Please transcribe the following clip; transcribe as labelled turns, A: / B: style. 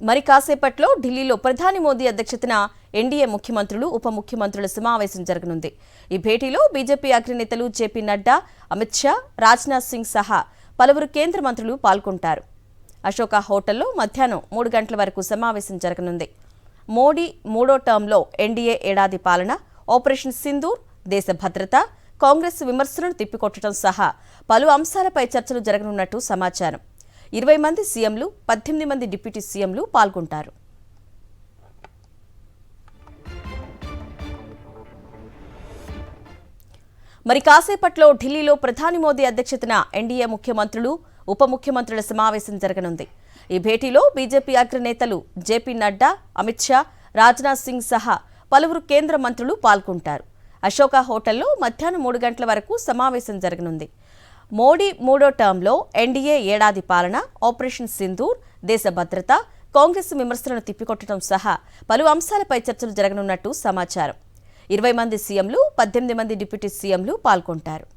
A: మరి కాసేపట్లో ఢిల్లీలో ప్రధాని మోదీ అధ్యక్షతన ఎన్డీఏ ముఖ్యమంత్రులు ఉప ముఖ్యమంత్రుల సమావేశం జరగనుంది. ఈ భేటీలో బీజేపీ అగ్రనేతలు జేపీ నడ్డా, అమిత్ షా, రాజ్నాథ్ సింగ్ సహా పలువురు కేంద్ర మంత్రులు పాల్గొంటారు. అశోక హోటల్లో మధ్యాహ్నం 3 గంటల వరకు సమావేశం జరగనుంది. మోడీ మూడో టర్మ్లో ఎన్డీఏ ఏడాది పాలన, ఆపరేషన్ సింధూర్, దేశ భద్రత, కాంగ్రెస్ విమర్శలను తిప్పికొట్టడం సహా పలు అంశాలపై చర్చలు జరగనున్నట్టు సమాచారం. 20 మంది సీఎంలు, 18 మంది డిప్యూటీ సీఎంలు పాల్గొంటారు. మరి కాసేపట్లో ఢిల్లీలో ప్రధాని మోదీ అధ్యక్షతన ఎన్డీఏ ముఖ్యమంత్రులు, ఉప ముఖ్యమంత్రుల సమావేశం జరగనుంది. ఈ భేటీలో బీజేపీ అగ్రనేతలు జేపీ నడ్డా, అమిత్ షా, రాజ్నాథ్ సింగ్ సహా పలువురు కేంద్ర మంత్రులు పాల్గొంటారు. అశోక హోటల్లో మధ్యాహ్నం 3 గంటల వరకు సమావేశం జరగనుంది. మోడీ మూడో టర్మ్లో ఎన్డీఏ ఏడాది పాలన, ఆపరేషన్ సింధూర్, దేశ భద్రత, కాంగ్రెస్ విమర్శలను తిప్పికొట్టడం సహా పలు అంశాలపై చర్చలు జరగనున్నట్టు సమాచారం. 20 మంది సీఎంలు, 18 మంది డిప్యూటీ సీఎంలు పాల్గొంటారు.